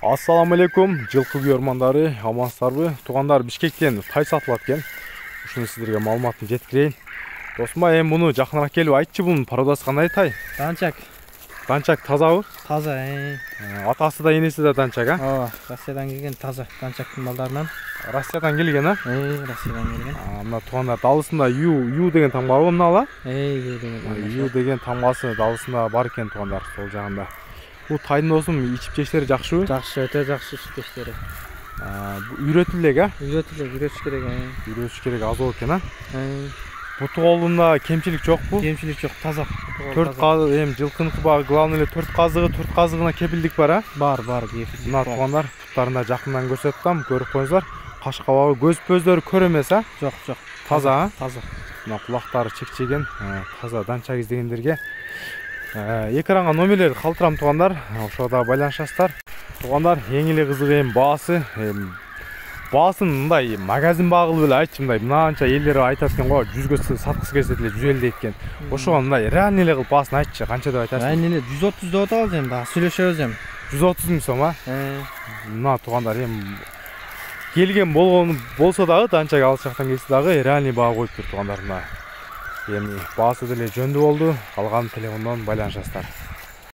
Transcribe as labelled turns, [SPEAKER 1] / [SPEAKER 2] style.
[SPEAKER 1] Assalamu алейкум, жылкы көрмандары, амансыздарбы? Тугандар, Бишкектен тай сатылат экен. Ушуну сиздерге маалыматын жеткирейин. Досума, эми муну жакыныраак келип айтчы, бунун пародасы кандай тай?
[SPEAKER 2] Данчак.
[SPEAKER 1] Данчак тазабы?
[SPEAKER 2] Таза.
[SPEAKER 1] Атасы да энеси да данчак, а?
[SPEAKER 2] Ооба, Россиядан келген таза данчактын балдарынан.
[SPEAKER 1] Россиядан келген, а?
[SPEAKER 2] Россиядан келген.
[SPEAKER 1] Мына тугандар, далысында Ю деген тамга бар мынала.
[SPEAKER 2] Ю деген.
[SPEAKER 1] Ю деген тамгасы далысында бар экен тугандар, сол жагында. Бул тайдын досум ичип жештери жакшыбы?
[SPEAKER 2] Жакшы, өтө жакшы ичип жештери.
[SPEAKER 1] Үйрөтүлүп элек, а?
[SPEAKER 2] Үйрөтүш керек.
[SPEAKER 1] Үйрөтүш керек, аз болот экен, а? Буту колунда кемчилик жокпу?
[SPEAKER 2] Кемчилик жок, таза.
[SPEAKER 1] 4 казык, эми жылкыныкы багы главный эле 4 казыгына кепилдик бар, а?
[SPEAKER 2] Бар,
[SPEAKER 1] Мына тугандар, туттарында жакындан көрсөтүп атам, көрүп коюңуздар. Каш кабагы, көздөрү көрө эмес, а?
[SPEAKER 2] Жок.
[SPEAKER 1] Таза, а?
[SPEAKER 2] Таза.
[SPEAKER 1] Мына кулактары чекчеген, таза данчак издегендерге экранга номерлерди калтырам тугандар, ошода байланышасыздар. Тугандар, эң эле кызыгы эми баасы, баасын мындай магазин баа кылып эле айтчы, мындай мынанча элдер айтат экен го, 100гө саткысы келсе деле 150 дейт экен. Ошого мындай реальный эле кылып баасын айтчы, канча деп айтасың?
[SPEAKER 2] Реальный эле 130 деп атабыз эми, дагы сүйлөшөбүз эми.
[SPEAKER 1] 130 миң сом, а? Мына тугандар, эми келген болгон болсо дагы, данчак алыс жактан келсе дагы реальный баа коюптур тугандар. Эми баасы деле жөндүү болду, калган телефондон байланышасыздар.